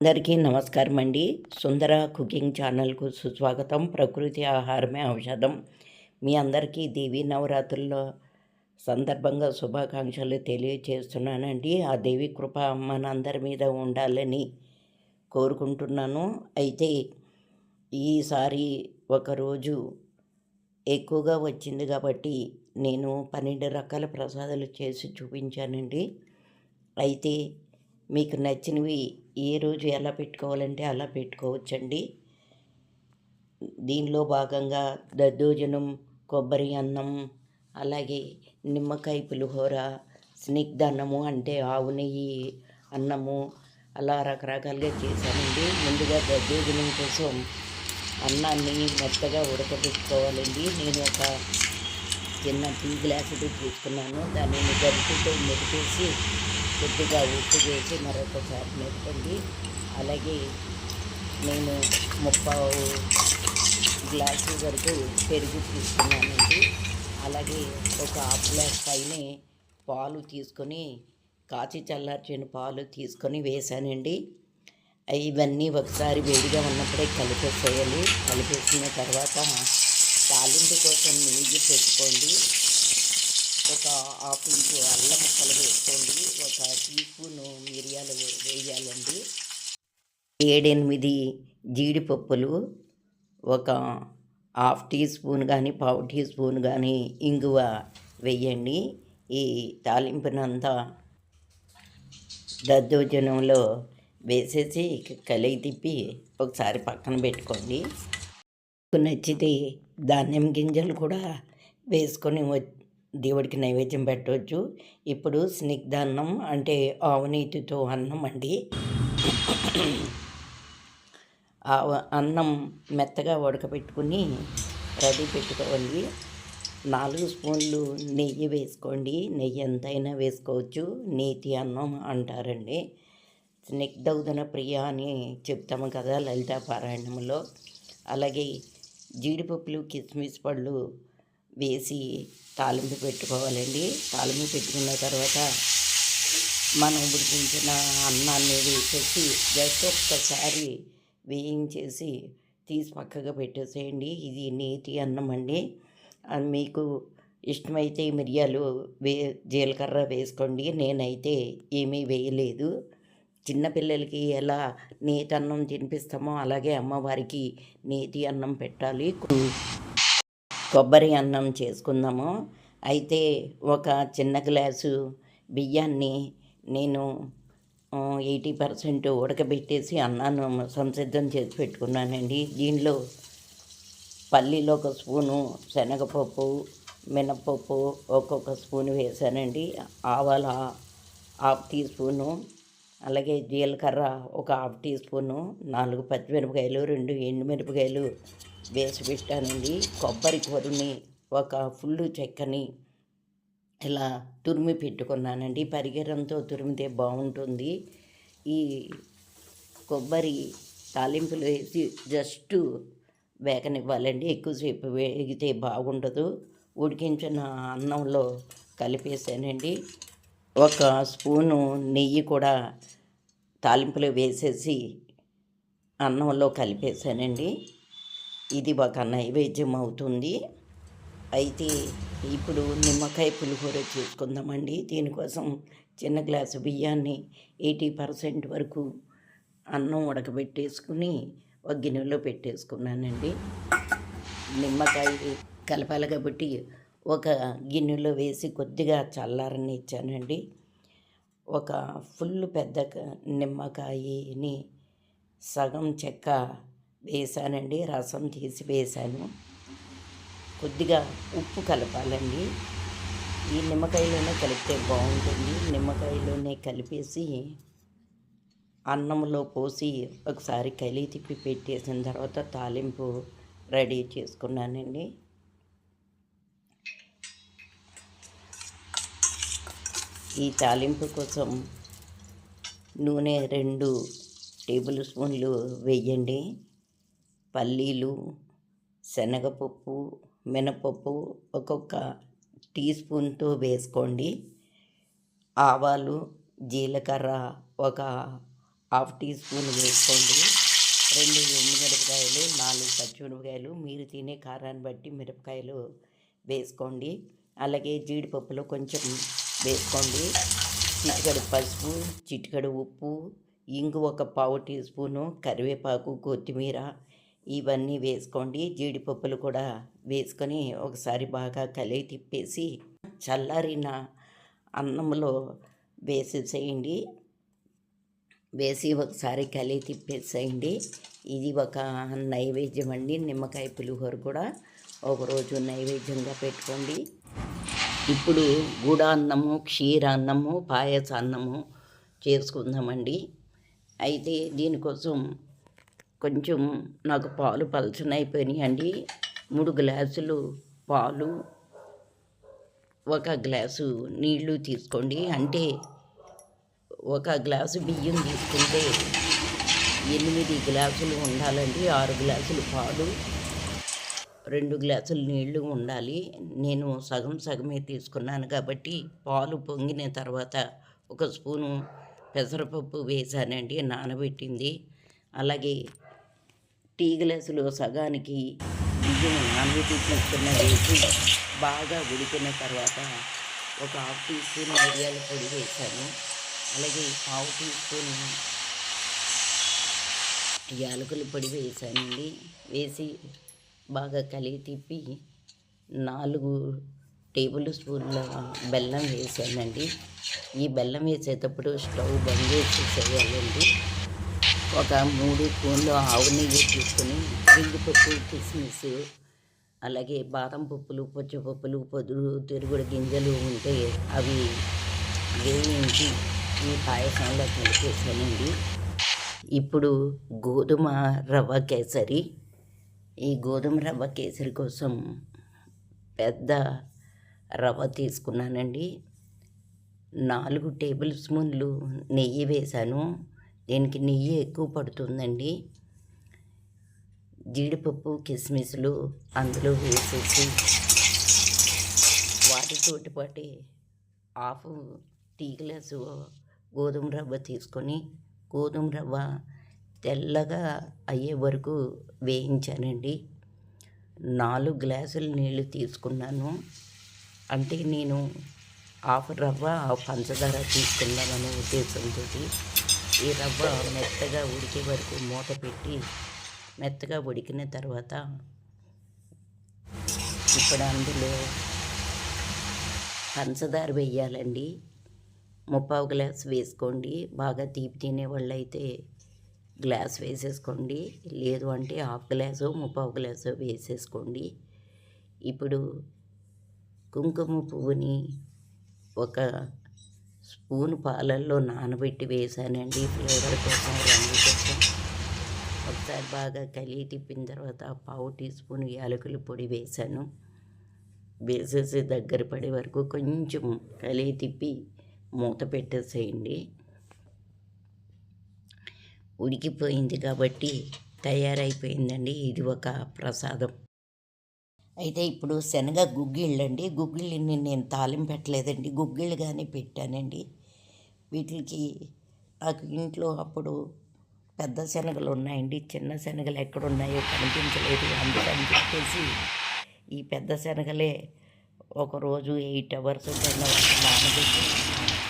అందరికీ నమస్కారం అండి. సుందర కుకింగ్ ఛానల్కు సుస్వాగతం. ప్రకృతి ఆహారమే ఔషధం. మీ అందరికీ దేవీ నవరాత్రుల సందర్భంగా శుభాకాంక్షలు తెలియచేస్తున్నానండి. ఆ దేవి కృప మనందరి మీద ఉండాలని కోరుకుంటున్నాను. అయితే ఈసారి ఒకరోజు ఎక్కువగా వచ్చింది కాబట్టి నేను 12 రకాల ప్రసాదాలు చేసి చూపించానండి. అయితే మీకు నచ్చినవి ఏ రోజు ఎలా పెట్టుకోవాలంటే అలా పెట్టుకోవచ్చండి. దీనిలో భాగంగా దద్దోజనం, కొబ్బరి అన్నం, అలాగే నిమ్మకాయ పులిహోర, స్నిగ్ధన్నము అంటే ఆవు నెయ్యి అన్నము, అలా రకరకాలుగా చేశానండి. ముందుగా దద్దోజనం కోసం అన్నాన్ని మెత్తగా ఉడకబెట్టుకోవాలండి. నేను ఒక చిన్న టీ గ్లాసుతో తీసుకున్నాను. దానిని గరిటెతో మెదిపేసి కొద్దిగా ఉప్పు వేసి మరొకసారి మెదపండి. అలాగే నేను 3/4 గ్లాసు వరకు పెరుగు తీసుకున్నానండి. అలాగే ఒక హాఫ్ గ్లాస్ పైన పాలు తీసుకొని కాచి చల్లార్చిన పాలు తీసుకొని వేసానండి. ఇవన్నీ ఒకసారి వేడిగా ఉన్నప్పుడే కలిపేసేయాలి. కలిపేసిన తర్వాత తాలింపు కోసం నెయ్యి పెట్టుకోండి. ఒక హాఫ్ ఇంచు అల్లం ముక్కలు వేసుకోండి. ఒక టీ స్పూను మిరియాలు వేయాలండి. 7-8 జీడిపప్పులు, ఒక హాఫ్ టీ స్పూన్ కానీ పావు టీ స్పూన్ కానీ ఇంగువ వేయండి. ఈ తాలింపునంతా దద్దోజనంలో వేసేసి కలయి తిప్పి ఒకసారి పక్కన పెట్టుకోండి. నచ్చితే ధాన్యం గింజలు కూడా వేసుకొని దేవుడికి నైవేద్యం పెట్టవచ్చు. ఇప్పుడు స్నిగ్ధాన్నం అంటే ఆవు నెయ్యితో అన్నం అండి. అన్నం మెత్తగా ఉడకబెట్టుకుని రెడీ పెట్టుకోవాలి. 4 స్పూన్లు నెయ్యి వేసుకోండి. నెయ్యి ఎంతైనా వేసుకోవచ్చు. నేతి అన్నం అంటారండి. స్నిగ్ధౌదన ప్రియ అని చెప్తాము కదా లలితా పారాయణంలో. అలాగే జీడిపప్పులు, కిస్మిస్ పళ్ళు వేసి తాలింపు పెట్టుకోవాలండి. తాలింపు పెట్టుకున్న తర్వాత మనం ఉడికించిన అన్నాన్ని వేసేసి జస్ట్ ఒక్కసారి వేయించేసి తీసి పక్కగా పెట్టేసేయండి. ఇది నేతి అన్నం అండి. మీకు ఇష్టమైతే మిరియాలు జీలకర్ర వేసుకోండి. నేనైతే ఏమీ వేయలేదు. చిన్నపిల్లలకి ఎలా నేతి అన్నం తినిపిస్తామో అలాగే అమ్మవారికి నేతి అన్నం పెట్టాలి. కొబ్బరి అన్నం చేసుకుందాము. అయితే ఒక చిన్న గ్లాసు బియ్యాన్ని నేను 80% ఉడకబెట్టేసి అన్నాన్ని సంసిద్ధం చేసి పెట్టుకున్నానండి. దీనిలో పల్లీలు 1 స్పూను, శనగపప్పు, మినప్పప్పు ఒక్కొక్క స్పూను వేసానండి. ఆవాలు హాఫ్ టీ స్పూను, అలాగే జీలకర్ర ఒక హాఫ్ టీ స్పూను, 4 పచ్చిమిరపకాయలు, 2 ఎండుమిరపకాయలు వేసి పెట్టానండి. కొబ్బరి పొడిని ఒక ఫుల్ చెక్కని ఇలా తురిమి పెట్టుకున్నానండి. పరిగరంతో తురిమితే బాగుంటుంది. ఈ కొబ్బరి తాలింపులు వేసి జస్ట్ వేగనివ్వాలండి. ఎక్కువసేపు వేగితే బాగుండదు. ఉడికించిన అన్నంలో కలిపేసానండి. ఒక స్పూను నెయ్యి కూడా తాలింపులో వేసేసి అన్నంలో కలిపేసానండి. ఇది ఒక నైవేద్యం అవుతుంది. అయితే ఇప్పుడు నిమ్మకాయ పులిహోర చేసుకుందామండి. దీనికోసం చిన్న గ్లాసు బియ్యాన్ని 80% వరకు అన్నం ఉడకబెట్టేసుకుని ఒక గిన్నెలో పెట్టేసుకున్నానండి. నిమ్మకాయ కలపాలి కాబట్టి ఒక గిన్నెలో వేసి కొద్దిగా చల్లారనిచ్చానండి. ఒక ఫుల్ పెద్ద నిమ్మకాయని సగం చెక్క వేసానండి. రసం తీసి వేసాను. కొద్దిగా ఉప్పు కలపాలండి. ఈ నిమ్మకాయలోనే కలిపితే బాగుంటుంది. నిమ్మకాయలోనే కలిపేసి అన్నంలో పోసి ఒకసారి కలిపి తిప్పి పెట్టేసిన తర్వాత తాలింపు రెడీ చేసుకున్నానండి. ఈ తాలింపు కోసం నూనె 2 టేబుల్ స్పూన్లు వేయండి. పల్లీలు, శనగపప్పు, మినపప్పు ఒక్కొక్క టీ స్పూన్తో వేసుకోండి. ఆవాలు, జీలకర్ర ఒక హాఫ్ టీ స్పూన్ వేసుకోండి. 2 ఎండుమిరపకాయలు, 4 పచ్చిమిరపకాయలు, మీరు తినే కారాన్ని బట్టి మిరపకాయలు వేసుకోండి. అలాగే జీడిపప్పులు కొంచెం వేసుకోండి. చిటికెడు పసుపు, చిటికెడు ఉప్పు, ఇంగు ఒక పావు టీ స్పూను, కరివేపాకు, కొత్తిమీర ఇవన్నీ వేసుకోండి. జీడిపప్పులు కూడా వేసుకొని ఒకసారి బాగా కలిపి తిప్పేసి చల్లారిన అన్నంలో వేసేసేయండి. వేసి ఒకసారి కలిపి తిప్పేసేయండి. ఇది ఒక నైవేద్యం అండి. నిమ్మకాయ పులిహోర కూడా ఒకరోజు నైవేద్యంగా పెట్టుకోండి. ఇప్పుడు గుడాన్నము, క్షీరాన్నము, పాయసాన్నము చేసుకుందామండి. అయితే దీనికోసం కొంచెం నాకు పాలు పలచనైపోయినాయండి. 3 గ్లాసులు పాలు, 1 గ్లాసు నీళ్లు తీసుకోండి. అంటే 1 గ్లాసు బియ్యం తీసుకుంటే 8 గ్లాసులు ఉండాలండి. 6 గ్లాసులు పాలు, 2 గ్లాసులు నీళ్లు ఉండాలి. నేను సగమే తీసుకున్నాను కాబట్టి పాలు పొంగిన తర్వాత 1 స్పూను పెసరపప్పు వేసానండి, నానబెట్టింది. అలాగే టీ గ్లాసులో సగానికి బియ్యం నానబెట్టి తీసుకున్న వేసి బాగా ఉడికిన తర్వాత 1 హాఫ్ టీ స్పూన్ మిరియాల పొడి వేసాను. అలాగే పావు టీ స్పూన్ యాలకుల పొడి వేసానండి. వేసి బాగా కలిపి తిప్పి 4 టేబుల్ స్పూన్ల బెల్లం వేసానండి. ఈ బెల్లం వేసేటప్పుడు స్టవ్ బంద్ చేసి చేయాలండి. 3 స్పూన్లు ఆవు నెయ్యి తీసుకొని జీడిపప్పు, కిస్మిస్, అలాగే బాదం పప్పులు, పచ్చిపప్పులు, తిరుగుడు గింజలు ఉంటే అవి వేయించి ఈ పాయసంలో కలిపేసానండి. ఇప్పుడు గోధుమ రవ్వ కేసరి. ఈ గోధుమ రవ్వ కేసరి కోసం పెద్ద రవ్వ తీసుకున్నానండి. 4 టేబుల్ స్పూన్లు నెయ్యి వేశాను. దీనికి నెయ్యి ఎక్కువ పడుతుందండి. జీడిపప్పు, కిస్మిస్లు అందులో వేసేసి వాటితోటి పాటు హాఫ్ టీ గ్లాసు గోధుమ రవ్వ తీసుకొని గోధుమ రవ్వ తెల్లగా అయ్యే వరకు వేయించానండి. 4 గ్లాసులు నీళ్ళు తీసుకున్నాను. అంటే నేను హాఫ్ రవ్వ, హాఫ్ పంచదార తీసుకుందామనే ఉద్దేశంతో ఈ రవ్వ మెత్తగా ఉడికే వరకు మూత పెట్టి మెత్తగా ఉడికిన తర్వాత ఇప్పుడు అందులో పంచదార వేయాలండి. 3/4 గ్లాస్ వేసుకోండి. బాగా తీపి తినేవాళ్ళు అయితే గ్లాస్ వేసేసుకోండి, లేదు అంటే హాఫ్ గ్లాసు 3/4 గ్లాసు వేసేసుకోండి. ఇప్పుడు కుంకుమ పువ్వుని 1 స్పూన్ పాలల్లో నానబెట్టి వేసానండి, ఫ్లేవర్ కోసం, రంగు కోసం. ఒకసారి బాగా కలిపి తిప్పిన తర్వాత పావు టీ స్పూన్ యాలకుల పొడి వేసాను. వేసేసి దగ్గర పడే వరకు కొంచెం కలిపి తిప్పి మూత పెట్టేసేయండి. ఉడికిపోయింది కాబట్టి తయారైపోయిందండి. ఇది ఒక ప్రసాదం. అయితే ఇప్పుడు శనగ గుగ్గిళ్ళండి. గుగ్గిళ్ళని నేను తాలింపు పెట్టలేదండి, గుగ్గిళ్ళుగానే పెట్టానండి. వీటికి నాకు ఇంట్లో అప్పుడు పెద్ద శనగలు ఉన్నాయండి, చిన్న శనగలు ఎక్కడున్నాయో కనిపించలేదు. అందుకని చెప్పేసి ఈ పెద్ద శనగలే ఒకరోజు 8 అవర్స్ నానబెట్టి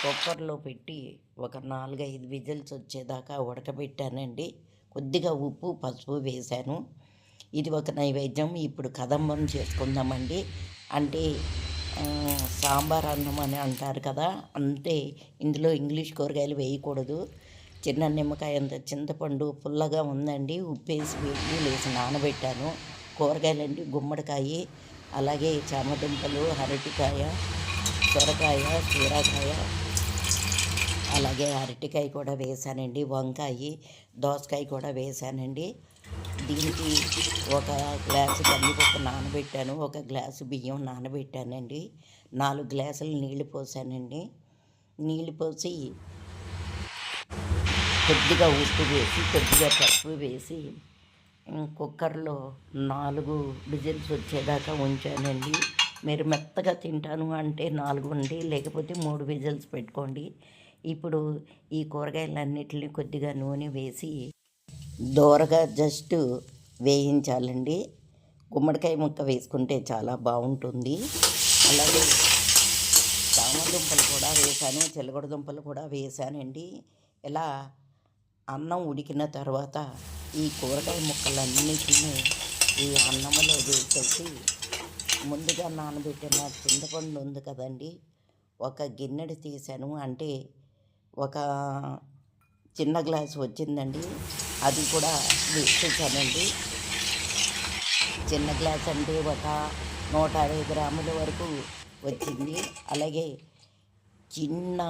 కుక్కర్లో పెట్టి ఒక 4-5 విజిల్స్ వచ్చేదాకా ఉడకబెట్టానండి. కొద్దిగా ఉప్పు, పసుపు వేశాను. ఇది ఒక నైవేద్యం. ఇప్పుడు కదంబం చేసుకుందామండి. అంటే సాంబార్ అన్నం అని అంటారు కదా, అంతే. ఇందులో ఇంగ్లీష్ కూరగాయలు వేయకూడదు. చిన్న నిమ్మకాయ అంత చింతపండు పుల్లగా ఉందండి, ఉప్పేసి వేసి నానబెట్టాను. కూరగాయలండి గుమ్మడికాయ, అలాగే చామదుంపలు, అరటికాయ, సొరకాయ, కీరాకాయ, అలాగే అరటికాయ కూడా వేసానండి, వంకాయ, దోసకాయ కూడా వేసానండి. దీనికి 1 గ్లాసు కందిపప్పు నానబెట్టాను, 1 గ్లాసు బియ్యం నానబెట్టానండి, 4 గ్లాసులు నీళ్లు పోసానండి. నీళ్లు పోసి కొద్దిగా ఉప్పు వేసి, కొద్దిగా పసుపు వేసి కుక్కర్లో 4 విజిల్స్ వచ్చేదాకా ఉంచానండి. మీరు మెత్తగా తింటాను అంటే 4 ఉండి, లేకపోతే 3 విజిల్స్ పెట్టుకోండి. ఇప్పుడు ఈ కూరగాయలన్నిటిని కొద్దిగా నూనె వేసి దోరగా జస్ట్ వేయించాలండి. గుమ్మడికాయ ముక్క వేసుకుంటే చాలా బాగుంటుంది. అలాగే చామదుంపలు కూడా వేశాను, చిలకడ దుంపలు కూడా వేశానండి. ఇలా అన్నం ఉడికిన తర్వాత ఈ కూరగాయ ముక్కలన్నిటినీ ఈ అన్నంలో వేసేసి ముందుగా నానబెట్టిన చింతపండు ఉంది కదండి, ఒక గిన్నెడు తీసాను. అంటే ఒక చిన్న గ్లాసు వచ్చిందండి, అది కూడా వేసేసానండి. చిన్న గ్లాస్ అంటే ఒక 150 గ్రాముల వరకు వచ్చింది. అలాగే చిన్న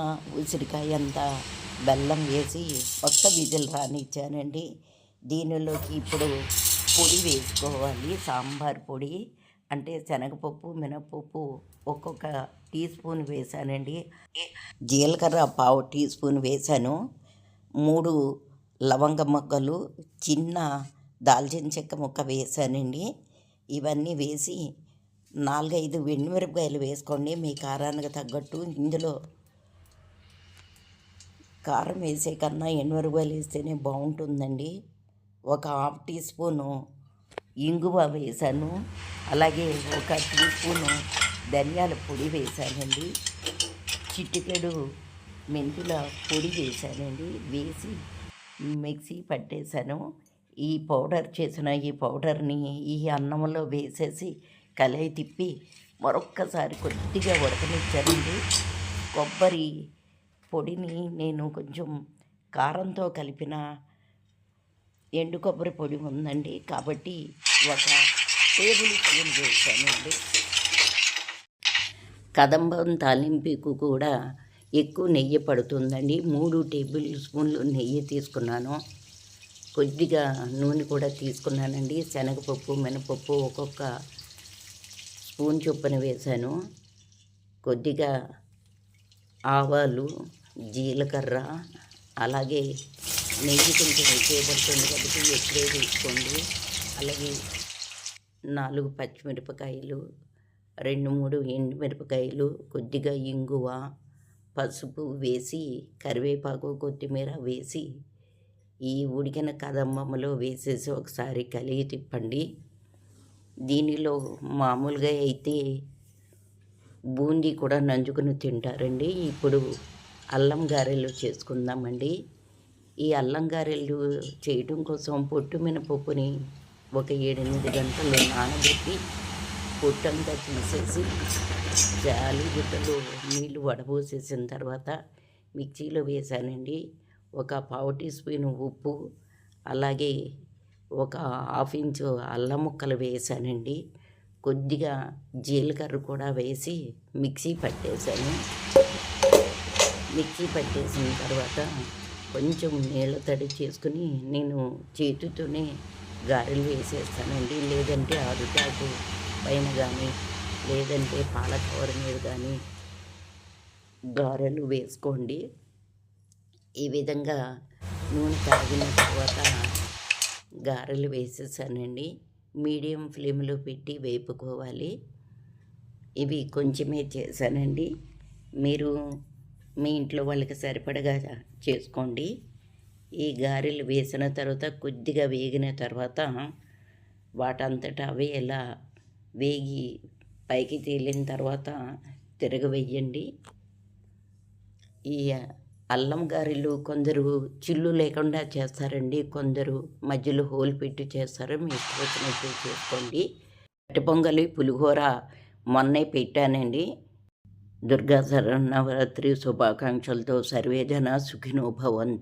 ఉసిరికాయ అంత బెల్లం వేసి ఒక్క విజిల్ రానిచ్చానండి. దీనిలోకి ఇప్పుడు పొడి వేసుకోవాలి. సాంబార్ పొడి అంటే శనగపప్పు, మినపప్పు ఒక్కొక్క టీ స్పూన్ వేసానండి. జీలకర్ర పావు టీ స్పూన్ వేసాను. 3 లవంగ మొగ్గలు, చిన్న దాల్చిన చెక్క ముక్క వేసానండి. ఇవన్నీ వేసి 4, 5 ఎండుమిరపకాయలు వేసుకోండి మీ కారానికి తగ్గట్టు. ఇందులో కారం వేసే కన్నా ఎండుమిరపకాయలు వేస్తేనే బాగుంటుందండి. ఒక హాఫ్ టీ స్పూను ఇంగువ వేసాను. అలాగే ఒక టీ స్పూను ధనియాల పొడి వేసానండి. చిటికెడు మెంతుల పొడి వేసానండి. వేసి మిక్సీ పట్టేశాను. ఈ పౌడర్ చేసిన ఈ పౌడర్ని ఈ అన్నంలో వేసేసి కలయి తిప్పి మరొక్కసారి కొద్దిగా ఉడకనిచ్చానండి. కొబ్బరి పొడిని నేను కొంచెం కారంతో కలిపిన ఎండు కొబ్బరి పొడి ఉందండి, కాబట్టి ఒక టేబుల్ స్పూన్ వేసానండి. కదంబం తాలింపుకు కూడా ఎక్కువ నెయ్యి పడుతుందండి. 3 టేబుల్ స్పూన్లు నెయ్యి తీసుకున్నాను. కొద్దిగా నూనె కూడా తీసుకున్నానండి. శనగపప్పు, మినపప్పు ఒక్కొక్క స్పూన్ చొప్పున వేశాను. కొద్దిగా ఆవాలు, జీలకర్ర, అలాగే నెయ్యి కొంచెం ఎక్కువ పడుతుంది కాబట్టి ఎక్కువే తీసుకోండి. అలాగే 4 పచ్చిమిరపకాయలు, 2, 3 ఎండుమిరపకాయలు, కొద్దిగా ఇంగువ, పసుపు వేసి కరివేపాకు, కొత్తిమీర వేసి ఈ ఉడికిన కదంబంలో వేసేసి ఒకసారి కలిగి తిప్పండి. దీనిలో మామూలుగా అయితే బూందీ కూడా నంచుకుని తింటారండి. ఇప్పుడు అల్లం గారెలు చేసుకుందామండి. ఈ అల్లం గారెలు చేయటం కోసం పొట్టు మినపప్పుని ఒక 7-8 గంటలు నానబెట్టి పొట్టంతా తీసేసి జాలి గుట్టలో నీళ్లు వడబోసేసిన తర్వాత మిక్సీలో వేసానండి. ఒక పావు టీ స్పూన్ ఉప్పు, అలాగే ఒక హాఫ్ ఇంచు అల్లం ముక్కలు వేసానండి. కొద్దిగా జీలకర్ర కూడా వేసి మిక్సీ పట్టేశాను. మిక్సీ పట్టేసిన తర్వాత కొంచెం నీళ్ళ తడి చేసుకుని నేను చేతితోనే గారెలు వేసేస్తానండి. లేదంటే అరిటాకు పైన కానీ లేదంటే పాలకూర మీద కానీ గారెలు వేసుకోండి. ఈ విధంగా నూనె కాగిన తర్వాత గారెలు వేసేసానండి. మీడియం ఫ్లేమ్లో పెట్టి వేపుకోవాలి. ఇవి కొంచెమే చేశానండి. మీరు మీ ఇంట్లో వాళ్ళకి సరిపడగా చేసుకోండి. ఈ గారెలు వేసిన తర్వాత కొద్దిగా వేగిన తర్వాత వాటంతటా అవే ఇలా వేగి పైకి తేలిన తర్వాత తిరగవేయండి. ఈ అల్లం గారెలు కొందరు చిల్లు లేకుండా చేస్తారండి, కొందరు మధ్యలో హోల్ పెట్టి చేస్తారు. మీ ఇష్టం వచ్చినట్టు చేసుకోండి. అట్టి పొంగలి, పులిహోర మొన్నే పెట్టానండి. దుర్గా శరన్నవరాత్రి శుభాకాంక్షలతో సర్వేజన సుఖినో భవంతు.